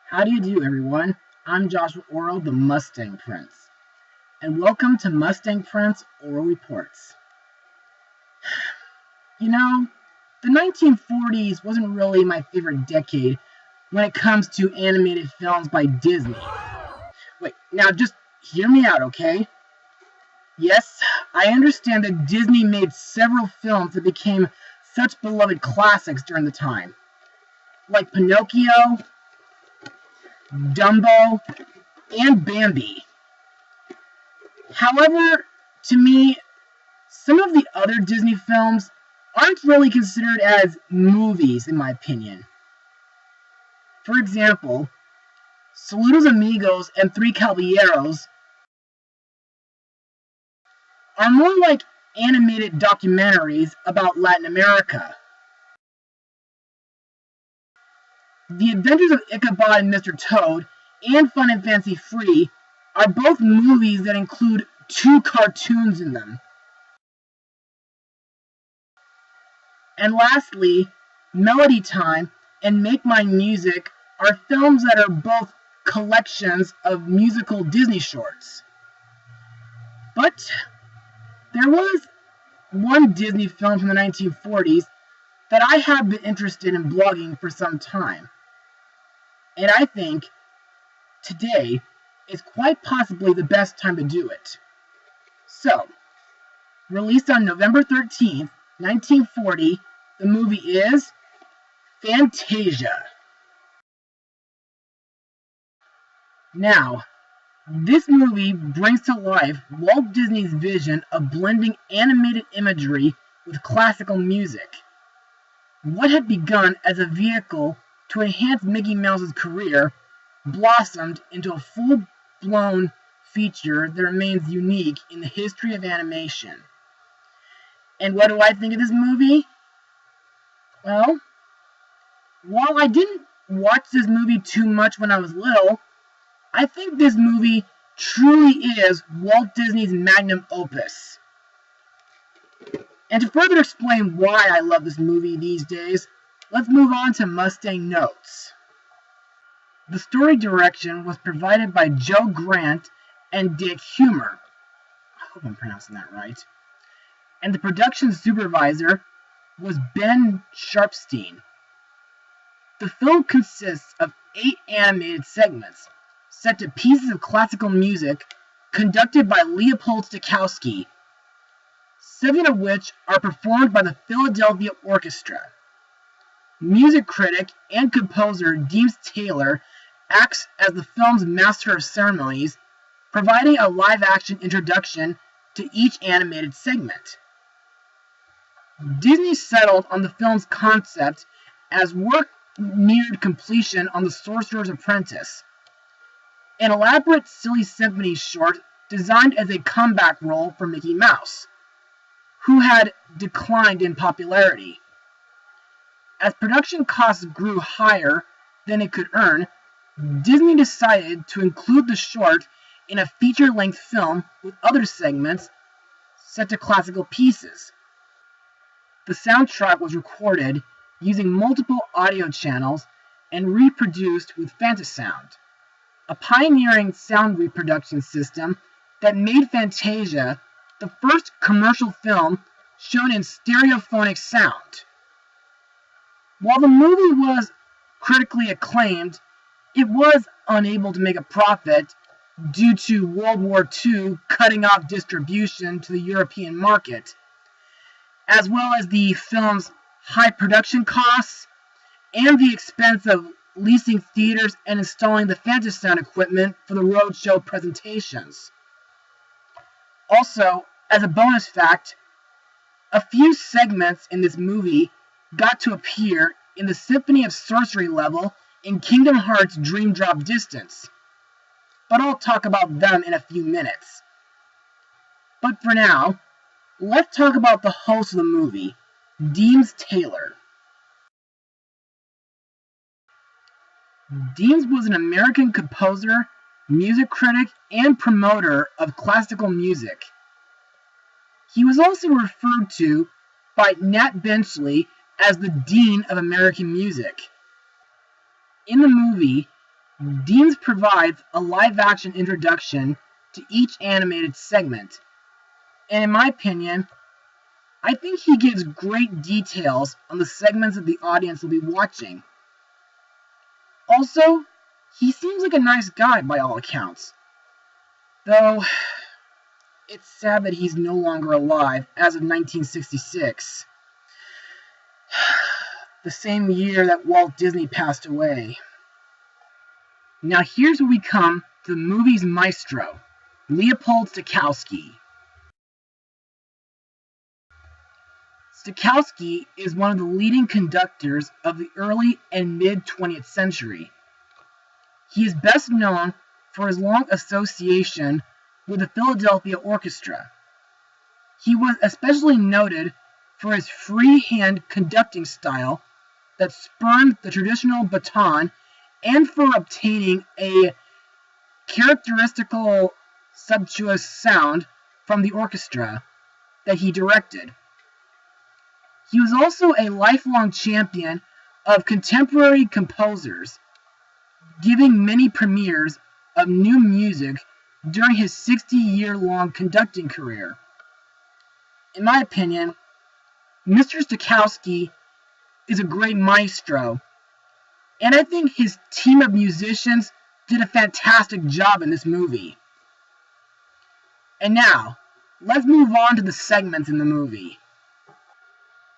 How do you do, everyone? I'm Joshua Orro, the Mustang Prince, and welcome to Mustang Prince Oral Reports. You know, the 1940s wasn't really my favorite decade when it comes to animated films by Disney. Wait, now just hear me out, okay? Yes, I understand that Disney made several films that became such beloved classics during the time, like Pinocchio, Dumbo, and Bambi. However, to me, some of the other Disney films aren't really considered as movies, in my opinion. For example, Saludos Amigos and Three Caballeros are more like animated documentaries about Latin America. The Adventures of Ichabod and Mr. Toad and Fun and Fancy Free are both movies that include 2 cartoons in them. And lastly, Melody Time and Make Mine Music are films that are both collections of musical Disney shorts. But there was one Disney film from the 1940s that I have been interested in blogging for some time. And I think today is quite possibly the best time to do it. So, released on November 13th, 1940, the movie is Fantasia. Now, this movie brings to life Walt Disney's vision of blending animated imagery with classical music. What had begun as a vehicle to enhance Mickey Mouse's career blossomed into a full-blown feature that remains unique in the history of animation. And what do I think of this movie? Well, while I didn't watch this movie too much when I was little, I think this movie truly is Walt Disney's magnum opus. And to further explain why I love this movie these days, let's move on to Mustang notes. The story direction was provided by Joe Grant and Dick Humer. I hope I'm pronouncing that right. And the production supervisor was Ben Sharpstein. The film consists of 8 animated segments, set to pieces of classical music conducted by Leopold Stachowski, 7 of which are performed by the Philadelphia Orchestra. Music critic and composer Deems Taylor acts as the film's master of ceremonies, providing a live-action introduction to each animated segment. Disney settled on the film's concept as work neared completion on The Sorcerer's Apprentice, an elaborate silly symphony short designed as a comeback role for Mickey Mouse, who had declined in popularity. As production costs grew higher than it could earn, Disney decided to include the short in a feature-length film with other segments set to classical pieces. The soundtrack was recorded using multiple audio channels and reproduced with Fantasound, a pioneering sound reproduction system that made Fantasia the first commercial film shown in stereophonic sound. While the movie was critically acclaimed, it was unable to make a profit due to World War II cutting off distribution to the European market, as well as the film's high production costs and the expense of leasing theaters and installing the Fantasound equipment for the roadshow presentations. Also, as a bonus fact, a few segments in this movie got to appear in the Symphony of Sorcery level in Kingdom Hearts Dream Drop Distance, but I'll talk about them in a few minutes. But for now, let's talk about the host of the movie, Deems Taylor. Deems was an American composer, music critic, and promoter of classical music. He was also referred to by Nat Benchley as the Dean of American Music. In the movie, Deans provides a live-action introduction to each animated segment, and in my opinion, I think he gives great details on the segments that the audience will be watching. Also, he seems like a nice guy by all accounts, though it's sad that he's no longer alive as of 1966, the same year that Walt Disney passed away. Now here's where we come to the movie's maestro, Leopold Stachowski. Stokowski is one of the leading conductors of the early and mid-20th century. He is best known for his long association with the Philadelphia Orchestra. He was especially noted for his free-hand conducting style that spurned the traditional baton and for obtaining a characteristical sumptuous sound from the orchestra that he directed. He was also a lifelong champion of contemporary composers, giving many premieres of new music during his 60-year-long conducting career. In my opinion, Mr. Stachowski is a great maestro, and I think his team of musicians did a fantastic job in this movie. And now, let's move on to the segments in the movie.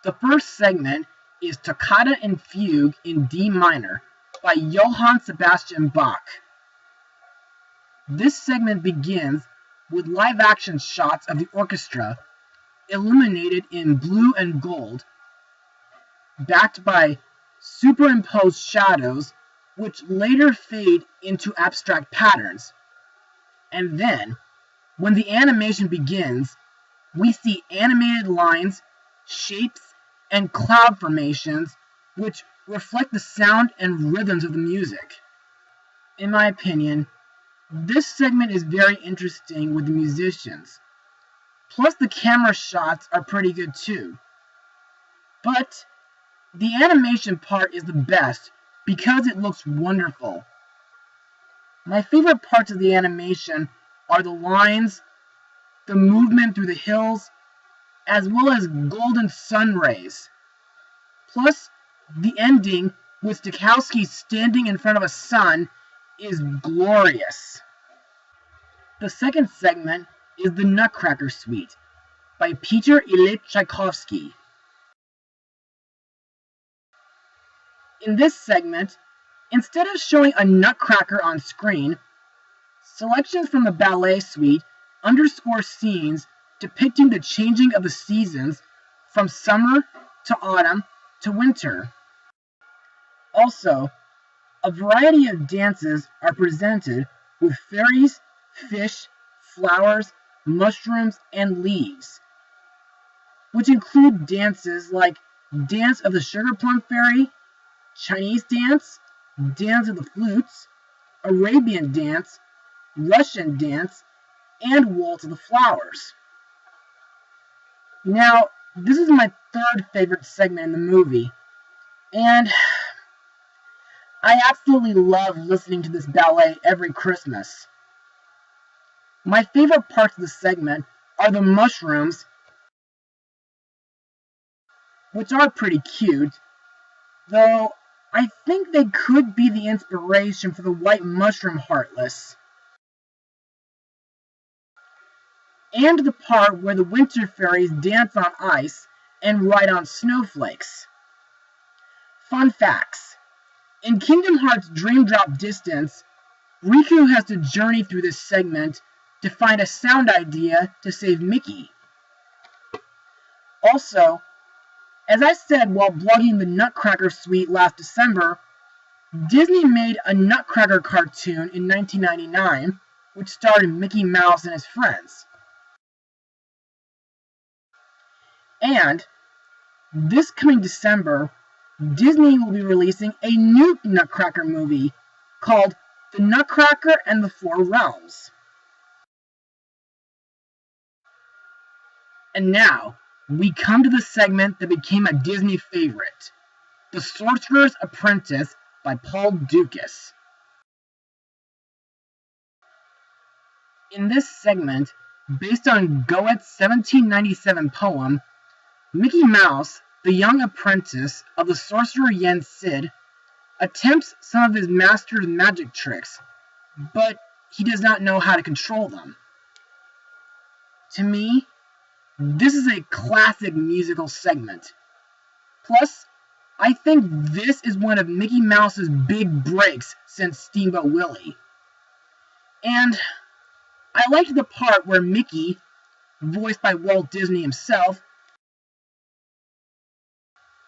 The first segment is Toccata and Fugue in D minor by Johann Sebastian Bach. This segment begins with live-action shots of the orchestra illuminated in blue and gold, backed by superimposed shadows which later fade into abstract patterns. And then, when the animation begins, we see animated lines, shapes, and cloud formations which reflect the sound and rhythms of the music. In my opinion, this segment is very interesting with the musicians. Plus the camera shots are pretty good too. But the animation part is the best because it looks wonderful. My favorite parts of the animation are the lines, the movement through the hills, as well as golden sun rays. Plus, the ending with Stachowski standing in front of a sun is glorious. The second segment is the Nutcracker Suite by Piotr Ilyich Tchaikovsky. In this segment, instead of showing a nutcracker on screen, selections from the ballet suite underscore scenes depicting the changing of the seasons from summer to autumn to winter. Also, a variety of dances are presented with fairies, fish, flowers, mushrooms, and leaves, which include dances like Dance of the Sugar Plum Fairy, Chinese dance, Dance of the Flutes, Arabian dance, Russian dance, and Waltz of the Flowers. Now, this is my third favorite segment in the movie, and I absolutely love listening to this ballet every Christmas. My favorite parts of the segment are the mushrooms, which are pretty cute, though I think they could be the inspiration for the white mushroom heartless. And the part where the winter fairies dance on ice and ride on snowflakes. Fun facts. In Kingdom Hearts Dream Drop Distance, Riku has to journey through this segment to find a sound idea to save Mickey. Also, as I said while blogging the Nutcracker Suite last December, Disney made a Nutcracker cartoon in 1999, which starred Mickey Mouse and his friends. And this coming December, Disney will be releasing a new Nutcracker movie called The Nutcracker and the Four Realms. And now, we come to the segment that became a Disney favorite, The Sorcerer's Apprentice by Paul Dukas. In this segment, based on Goethe's 1797 poem, Mickey Mouse, the young apprentice of the sorcerer Yen Sid, attempts some of his master's magic tricks, but he does not know how to control them. To me, this is a classic musical segment. Plus, I think this is one of Mickey Mouse's big breaks since Steamboat Willie. And I liked the part where Mickey, voiced by Walt Disney himself,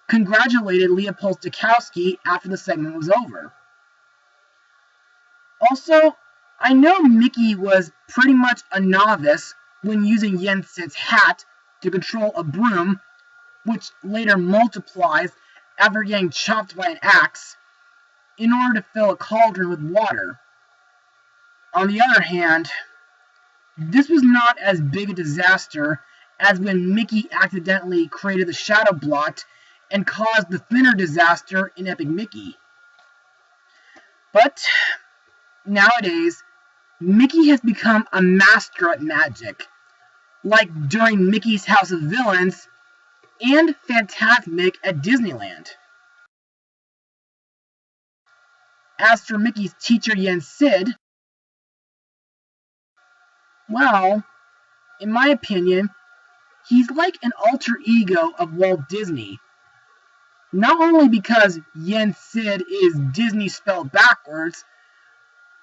congratulated Leopold Stachowski after the segment was over. Also, I know Mickey was pretty much a novice when using Yen Sid's hat to control a broom, which later multiplies after getting chopped by an axe, in order to fill a cauldron with water. On the other hand, this was not as big a disaster as when Mickey accidentally created the shadow blot and caused the thinner disaster in Epic Mickey. But nowadays, Mickey has become a master at magic, like during Mickey's House of Villains and Fantasmic at Disneyland. As for Mickey's teacher Yen Sid, well, in my opinion, he's like an alter ego of Walt Disney. Not only because Yen Sid is Disney spelled backwards,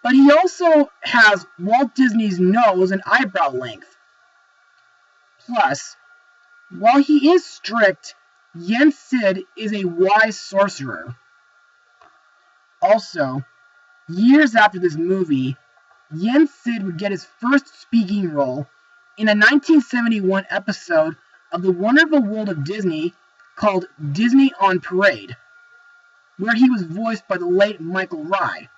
but he also has Walt Disney's nose and eyebrow length. Plus, while he is strict, Yen Sid is a wise sorcerer. Also, years after this movie, Yen Sid would get his first speaking role in a 1971 episode of The Wonderful World of Disney called Disney on Parade, where he was voiced by the late Michael Rye.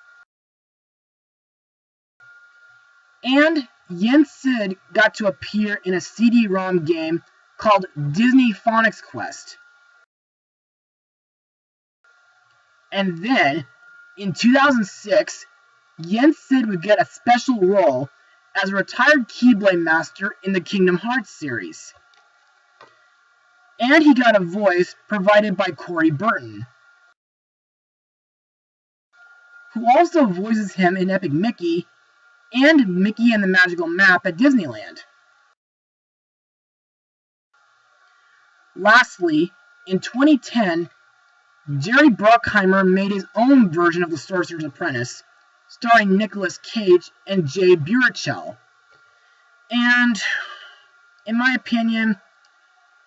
And Yen Sid got to appear in a CD-ROM game called Disney Phonics Quest. And then, in 2006, Yen Sid would get a special role as a retired Keyblade master in the Kingdom Hearts series. And he got a voice provided by Corey Burton, who also voices him in Epic Mickey and Mickey and the Magical Map at Disneyland. Lastly, in 2010, Jerry Bruckheimer made his own version of The Sorcerer's Apprentice, starring Nicolas Cage and Jay Baruchel. And, in my opinion,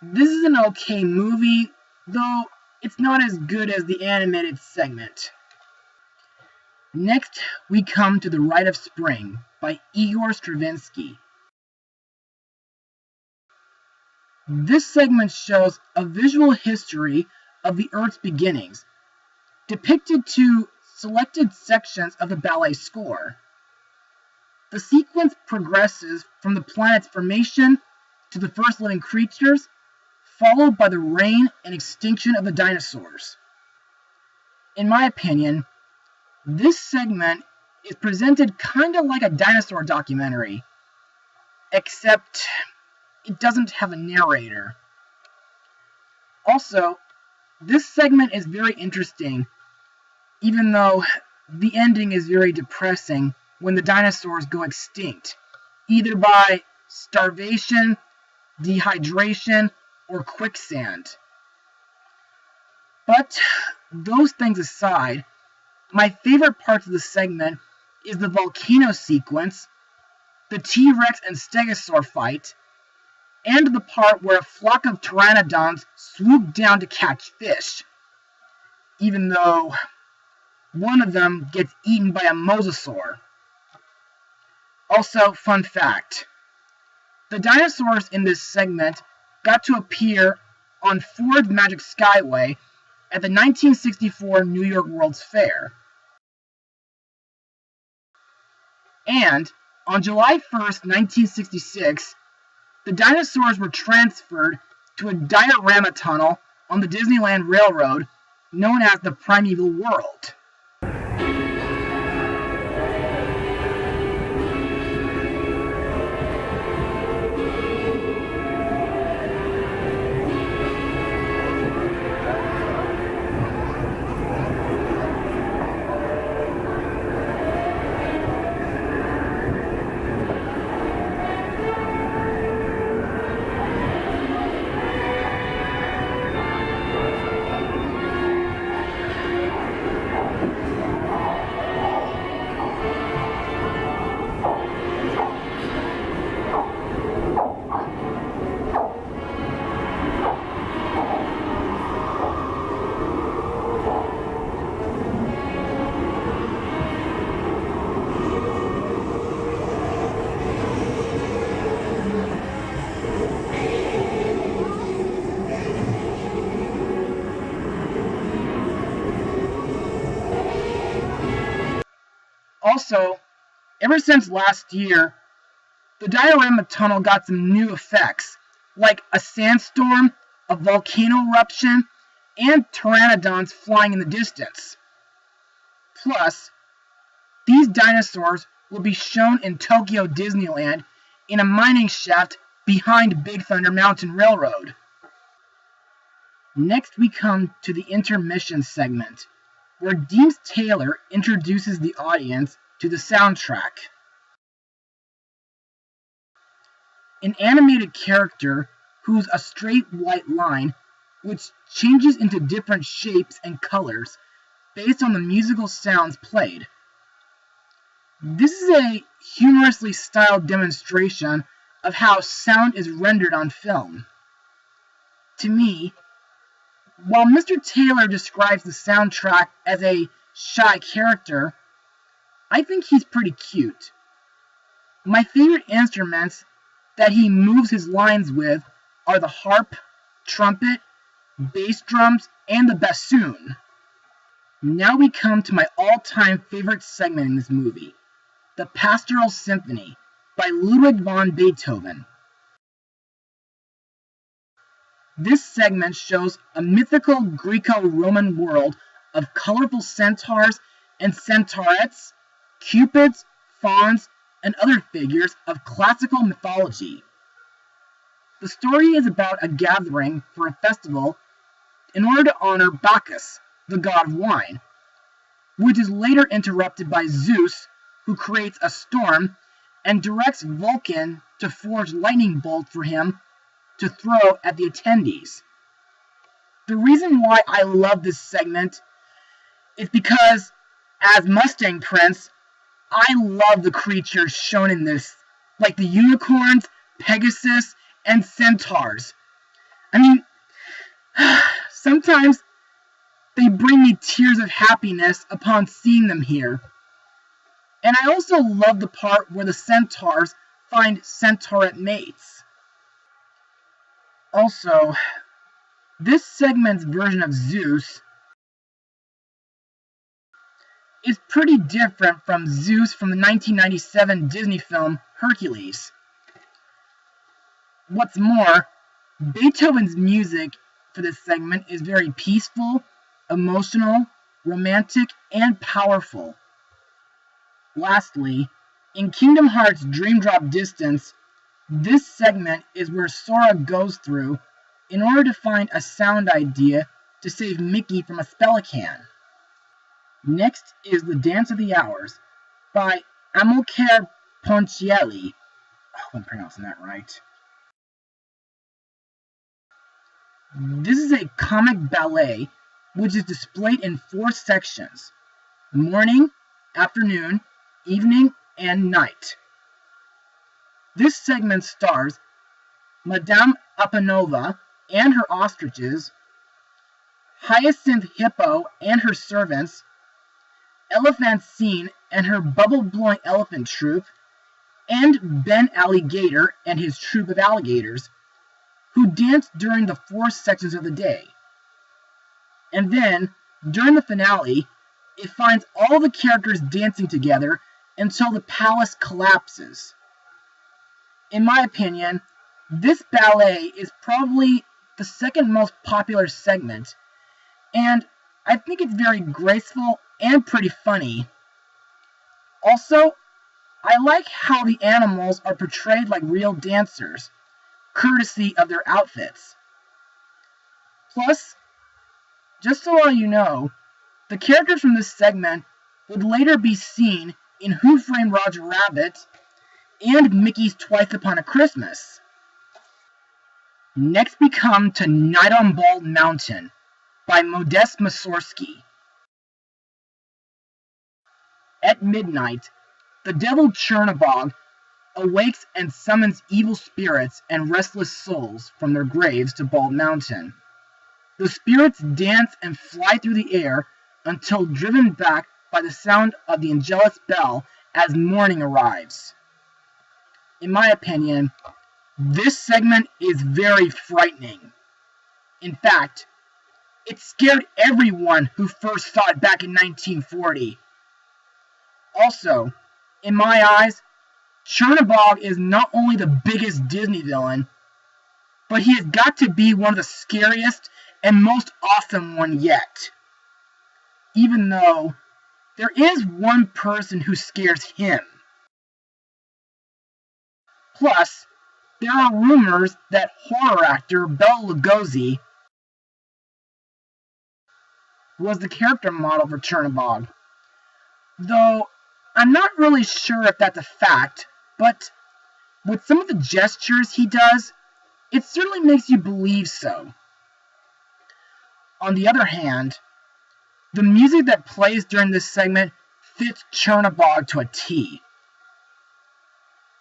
this is an okay movie, though it's not as good as the animated segment. Next, we come to The Rite of Spring by Igor Stravinsky. This segment shows a visual history of the Earth's beginnings, depicted to selected sections of the ballet score. The sequence progresses from the planet's formation to the first living creatures, followed by the reign and extinction of the dinosaurs. In my opinion, this segment is presented kind of like a dinosaur documentary, except it doesn't have a narrator. Also, this segment is very interesting, even though the ending is very depressing when the dinosaurs go extinct, either by starvation, dehydration, or quicksand. But those things aside, my favorite parts of the segment is the Volcano Sequence, the T-Rex and Stegosaur fight, and the part where a flock of pteranodons swoop down to catch fish, even though one of them gets eaten by a mosasaur. Also, fun fact, the dinosaurs in this segment got to appear on Ford's Magic Skyway at the 1964 New York World's Fair. And on July 1st, 1966, the dinosaurs were transferred to a diorama tunnel on the Disneyland Railroad known as the Primeval World. Also, ever since last year, the diorama tunnel got some new effects, like a sandstorm, a volcano eruption, and pteranodons flying in the distance. Plus, these dinosaurs will be shown in Tokyo Disneyland in a mining shaft behind Big Thunder Mountain Railroad. Next we come to the intermission segment, where Deems Taylor introduces the audience to the soundtrack. An animated character who's a straight white line which changes into different shapes and colors based on the musical sounds played. This is a humorously styled demonstration of how sound is rendered on film. To me, while Mr. Taylor describes the soundtrack as a shy character, I think he's pretty cute. My favorite instruments that he moves his lines with are the harp, trumpet, bass drums, and the bassoon. Now we come to my all-time favorite segment in this movie, the Pastoral Symphony by Ludwig van Beethoven. This segment shows a mythical Greco-Roman world of colorful centaurs and centaurettes, cupids, fauns, and other figures of classical mythology. The story is about a gathering for a festival in order to honor Bacchus, the god of wine, which is later interrupted by Zeus, who creates a storm and directs Vulcan to forge lightning bolts for him to throw at the attendees. The reason why I love this segment is because, as Mustang Prince, I love the creatures shown in this, like the unicorns, Pegasus, and centaurs. I mean, sometimes they bring me tears of happiness upon seeing them here. And I also love the part where the centaurs find centaurette mates. Also, this segment's version of Zeus is pretty different from Zeus from the 1997 Disney film Hercules. What's more, Beethoven's music for this segment is very peaceful, emotional, romantic, and powerful. Lastly, in Kingdom Hearts Dream Drop Distance, this segment is where Sora goes through in order to find a sound idea to save Mickey from a Spelican. Next is The Dance of the Hours by Amilcare Ponchielli. Oh, I'm pronouncing that right. This is a comic ballet which is displayed in 4 sections: morning, afternoon, evening, and night. This segment stars Madame Apanova and her ostriches, Hyacinth Hippo and her servants, Elephantine and her bubble-blowing elephant troupe, and Ben Alligator and his troupe of alligators, who dance during the 4 sections of the day. And then, during the finale, it finds all the characters dancing together until the palace collapses. In my opinion, this ballet is probably the second most popular segment, and I think it's very graceful and pretty funny. Also, I like how the animals are portrayed like real dancers, courtesy of their outfits. Plus, just so all you know, the characters from this segment would later be seen in Who Framed Roger Rabbit and Mickey's Twice Upon a Christmas. Next we come to Night on Bald Mountain by Modest Mussorgsky. At midnight, the devil Chernobog awakes and summons evil spirits and restless souls from their graves to Bald Mountain. The spirits dance and fly through the air until driven back by the sound of the Angelus bell as morning arrives. In my opinion, this segment is very frightening. In fact, it scared everyone who first saw it back in 1940. Also, in my eyes, Chernabog is not only the biggest Disney villain, but he has got to be one of the scariest and most awesome one yet. Even though there is one person who scares him. Plus, there are rumors that horror actor Bela Lugosi was the character model for Chernabog. Though, I'm not really sure if that's a fact, but with some of the gestures he does, it certainly makes you believe so. On the other hand, the music that plays during this segment fits Chernabog to a T.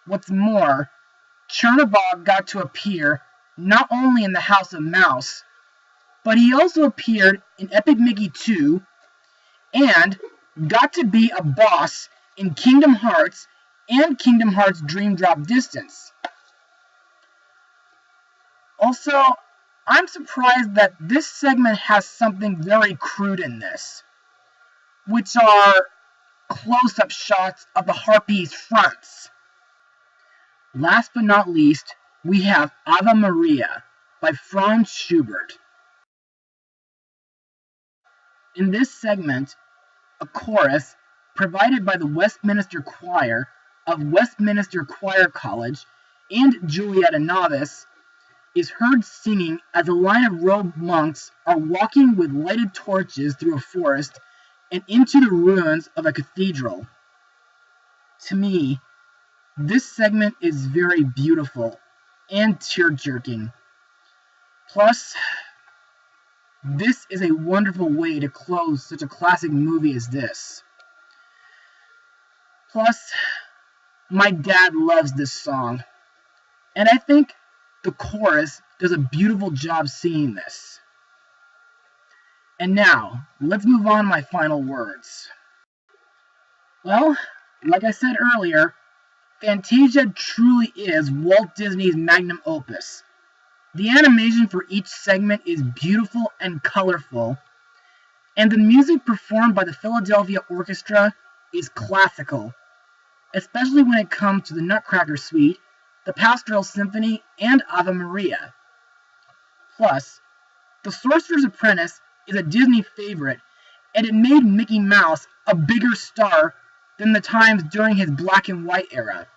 What's more, Chernabog got to appear not only in The House of Mouse, but he also appeared in Epic Mickey 2 and got to be a boss in Kingdom Hearts and Kingdom Hearts Dream Drop Distance. Also, I'm surprised that this segment has something very crude in this, which are close-up shots of the harpies' fronts. Last but not least, we have Ave Maria by Franz Schubert. In this segment, a chorus provided by the Westminster Choir of Westminster Choir College and Julietta Novice is heard singing as a line of robed monks are walking with lighted torches through a forest and into the ruins of a cathedral. To me, this segment is very beautiful and tear-jerking. Plus, this is a wonderful way to close such a classic movie as this. Plus, my dad loves this song, and I think the chorus does a beautiful job singing this. And now, let's move on to my final words. Well, like I said earlier, Fantasia truly is Walt Disney's magnum opus. The animation for each segment is beautiful and colorful, and the music performed by the Philadelphia Orchestra is classical, especially when it comes to the Nutcracker Suite, the Pastoral Symphony, and Ave Maria. Plus, The Sorcerer's Apprentice is a Disney favorite, and it made Mickey Mouse a bigger star than the times during his black and white era.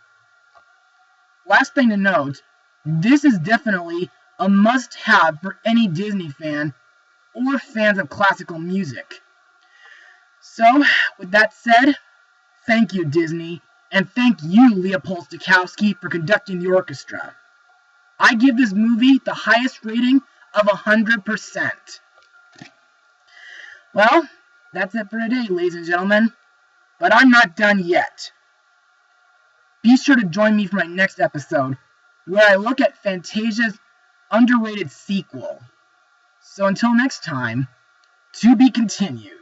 Last thing to note, this is definitely a must-have for any Disney fan or fans of classical music. So, with that said, thank you, Disney, and thank you, Leopold Stachowski, for conducting the orchestra. I give this movie the highest rating of 100%. Well, that's it for today, ladies and gentlemen, but I'm not done yet. Be sure to join me for my next episode, where I look at Fantasia's underrated sequel. So until next time, to be continued.